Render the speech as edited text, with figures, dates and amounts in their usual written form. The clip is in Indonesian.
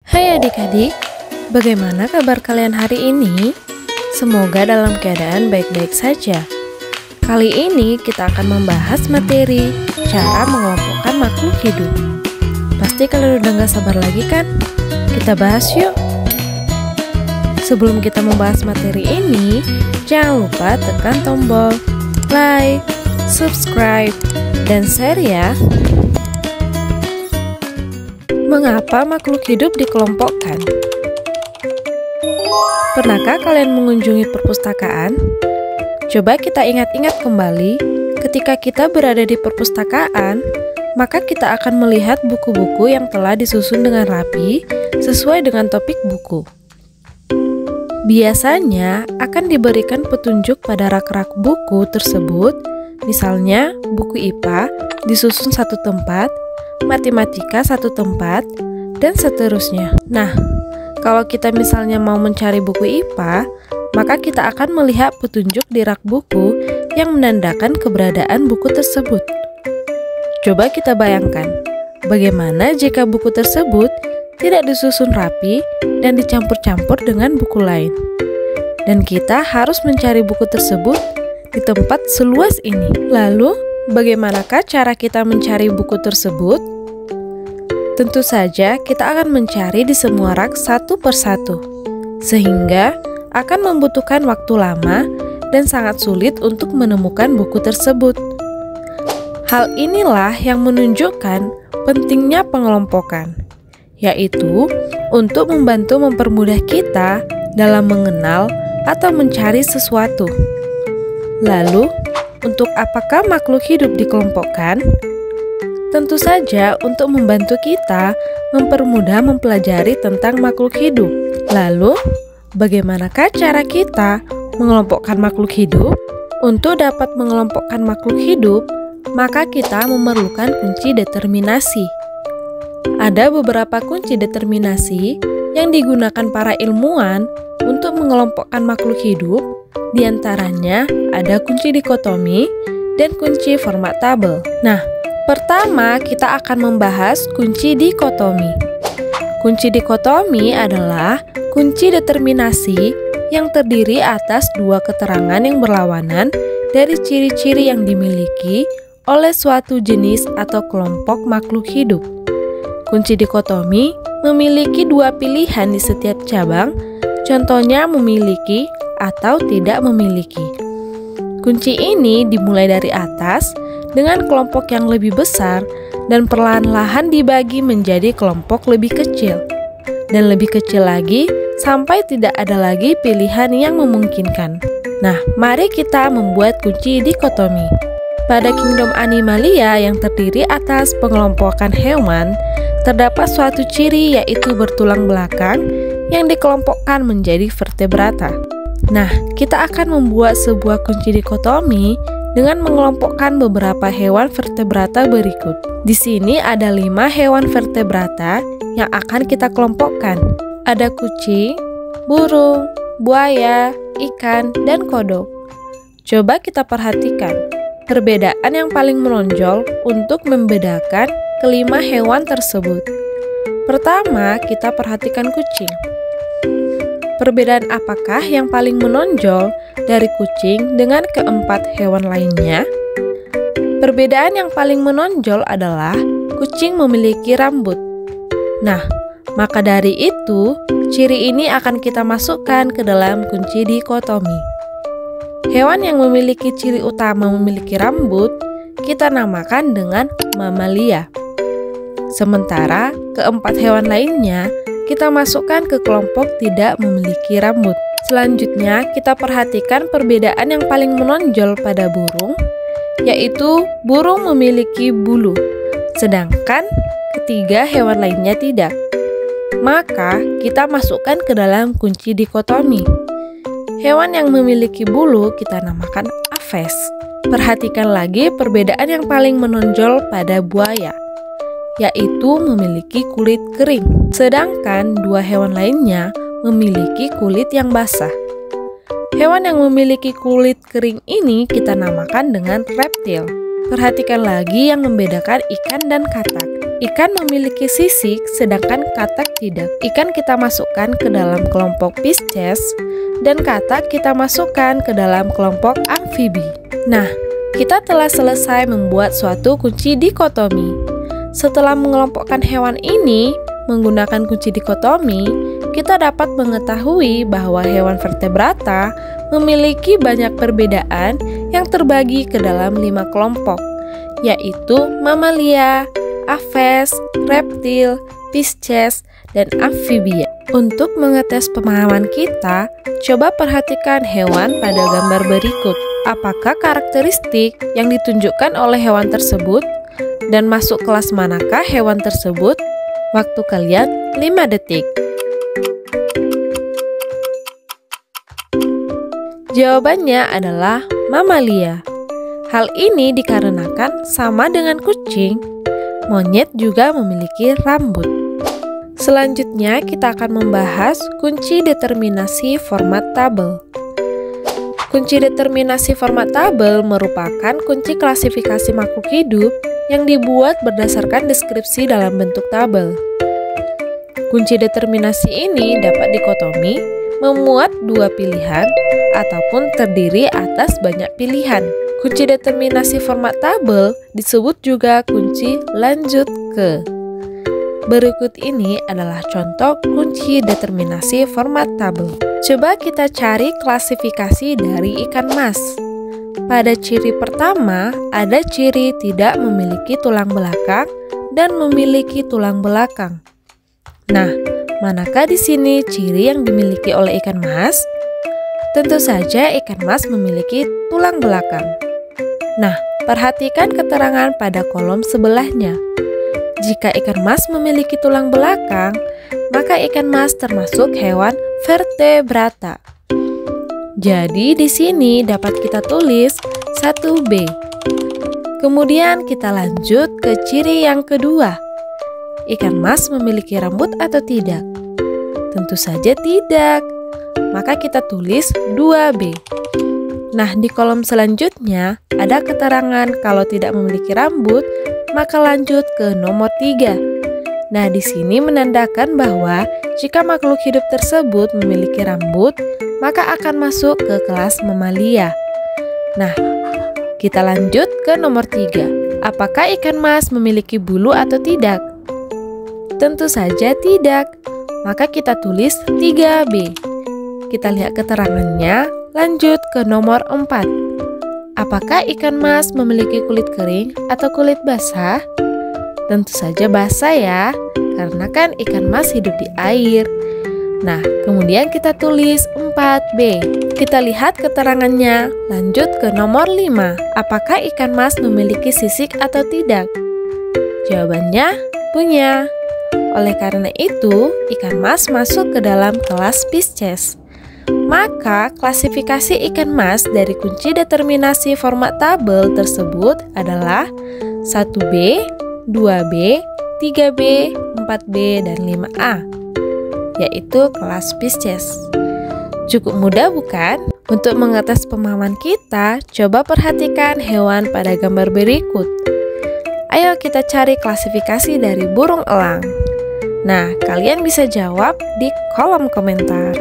Hai adik-adik, bagaimana kabar kalian hari ini? Semoga dalam keadaan baik-baik saja. Kali ini kita akan membahas materi cara mengelompokkan makhluk hidup. Pasti kalian udah gak sabar lagi kan? Kita bahas yuk! Sebelum kita membahas materi ini, jangan lupa tekan tombol like, subscribe, dan share ya! Mengapa makhluk hidup dikelompokkan? Pernahkah kalian mengunjungi perpustakaan? Coba kita ingat-ingat kembali, ketika kita berada di perpustakaan, maka kita akan melihat buku-buku yang telah disusun dengan rapi sesuai dengan topik buku. Biasanya akan diberikan petunjuk pada rak-rak buku tersebut, misalnya buku IPA disusun satu tempat, matematika satu tempat, dan seterusnya. Nah, kalau kita misalnya mau mencari buku IPA, maka kita akan melihat petunjuk di rak buku yang menandakan keberadaan buku tersebut. Coba kita bayangkan, bagaimana jika buku tersebut tidak disusun rapi dan dicampur-campur dengan buku lain. Dan kita harus mencari buku tersebut di tempat seluas ini. Lalu, bagaimanakah cara kita mencari buku tersebut? Tentu saja kita akan mencari di semua rak satu persatu, sehingga akan membutuhkan waktu lama dan sangat sulit untuk menemukan buku tersebut. Hal inilah yang menunjukkan pentingnya pengelompokan, yaitu untuk membantu mempermudah kita dalam mengenal atau mencari sesuatu. Lalu, untuk apakah makhluk hidup dikelompokkan? Tentu saja untuk membantu kita mempermudah mempelajari tentang makhluk hidup. Lalu, bagaimanakah cara kita mengelompokkan makhluk hidup? Untuk dapat mengelompokkan makhluk hidup, maka kita memerlukan kunci determinasi. Ada beberapa kunci determinasi yang digunakan para ilmuwan untuk mengelompokkan makhluk hidup. Di antaranya ada kunci dikotomi dan kunci format tabel. Nah, pertama kita akan membahas kunci dikotomi. Kunci dikotomi adalah kunci determinasi yang terdiri atas dua keterangan yang berlawanan dari ciri-ciri yang dimiliki oleh suatu jenis atau kelompok makhluk hidup. Kunci dikotomi memiliki dua pilihan di setiap cabang, contohnya memiliki atau tidak memiliki. Kunci ini dimulai dari atas dengan kelompok yang lebih besar dan perlahan-lahan dibagi menjadi kelompok lebih kecil dan lebih kecil lagi sampai tidak ada lagi pilihan yang memungkinkan. Nah, mari kita membuat kunci dikotomi. Pada kingdom Animalia yang terdiri atas pengelompokan hewan, terdapat suatu ciri yaitu bertulang belakang yang dikelompokkan menjadi vertebrata. Nah, kita akan membuat sebuah kunci dikotomi dengan mengelompokkan beberapa hewan vertebrata berikut. Di sini ada 5 hewan vertebrata yang akan kita kelompokkan. Ada kucing, burung, buaya, ikan, dan kodok. Coba kita perhatikan perbedaan yang paling menonjol untuk membedakan kelima hewan tersebut. Pertama, kita perhatikan kucing. Perbedaan apakah yang paling menonjol dari kucing dengan keempat hewan lainnya? Perbedaan yang paling menonjol adalah kucing memiliki rambut. Nah, maka dari itu, ciri ini akan kita masukkan ke dalam kunci dikotomi. Hewan yang memiliki ciri utama memiliki rambut, kita namakan dengan mamalia. Sementara keempat hewan lainnya kita masukkan ke kelompok tidak memiliki rambut. Selanjutnya, kita perhatikan perbedaan yang paling menonjol pada burung, yaitu burung memiliki bulu, sedangkan ketiga hewan lainnya tidak. Maka, kita masukkan ke dalam kunci dikotomi. Hewan yang memiliki bulu kita namakan aves. Perhatikan lagi perbedaan yang paling menonjol pada buaya, yaitu memiliki kulit kering, sedangkan dua hewan lainnya memiliki kulit yang basah. Hewan yang memiliki kulit kering ini kita namakan dengan reptil. Perhatikan lagi yang membedakan ikan dan katak. Ikan memiliki sisik, sedangkan katak tidak. Ikan kita masukkan ke dalam kelompok Pisces, dan katak kita masukkan ke dalam kelompok amfibi. Nah, kita telah selesai membuat suatu kunci dikotomi. Setelah mengelompokkan hewan ini menggunakan kunci dikotomi, kita dapat mengetahui bahwa hewan vertebrata memiliki banyak perbedaan yang terbagi ke dalam 5 kelompok, yaitu mamalia, aves, reptil, Pisces, dan amfibia. Untuk mengetes pemahaman kita, coba perhatikan hewan pada gambar berikut. Apakah karakteristik yang ditunjukkan oleh hewan tersebut? Dan masuk kelas manakah hewan tersebut? Waktu kalian 5 detik. Jawabannya adalah mamalia. Hal ini dikarenakan sama dengan kucing, monyet juga memiliki rambut. Selanjutnya kita akan membahas kunci determinasi format tabel. Kunci determinasi format tabel merupakan kunci klasifikasi makhluk hidup yang dibuat berdasarkan deskripsi dalam bentuk tabel. Kunci determinasi ini dapat dikotomi, memuat 2 pilihan, ataupun terdiri atas banyak pilihan. Kunci determinasi format tabel disebut juga kunci lanjut ke. Berikut ini adalah contoh kunci determinasi format tabel. Coba kita cari klasifikasi dari ikan mas. Pada ciri pertama, ada ciri tidak memiliki tulang belakang dan memiliki tulang belakang. Nah, manakah di sini ciri yang dimiliki oleh ikan mas? Tentu saja ikan mas memiliki tulang belakang. Nah, perhatikan keterangan pada kolom sebelahnya. Jika ikan mas memiliki tulang belakang, maka ikan mas termasuk hewan vertebrata. Jadi di sini dapat kita tulis 1B. Kemudian kita lanjut ke ciri yang kedua. Ikan mas memiliki rambut atau tidak? Tentu saja tidak. Maka kita tulis 2B. Nah, di kolom selanjutnya ada keterangan kalau tidak memiliki rambut, maka lanjut ke nomor 3. Nah, di sini menandakan bahwa jika makhluk hidup tersebut memiliki rambut, maka akan masuk ke kelas mamalia. Nah, kita lanjut ke nomor 3. Apakah ikan mas memiliki bulu atau tidak? Tentu saja tidak. Maka kita tulis 3B. Kita lihat keterangannya, lanjut ke nomor 4. Apakah ikan mas memiliki kulit kering atau kulit basah? Tentu saja basah ya, karena kan ikan mas hidup di air. Nah, kemudian kita tulis 4B. Kita lihat keterangannya, lanjut ke nomor 5. Apakah ikan mas memiliki sisik atau tidak? Jawabannya, punya. Oleh karena itu, ikan mas masuk ke dalam kelas Pisces. Maka, klasifikasi ikan mas dari kunci determinasi format tabel tersebut adalah 1B, 2B, 3B, 4B, dan 5A, yaitu kelas Pisces. Cukup mudah bukan? Untuk mengetes pemahaman kita, coba perhatikan hewan pada gambar berikut. Ayo kita cari klasifikasi dari burung elang. Nah, kalian bisa jawab di kolom komentar.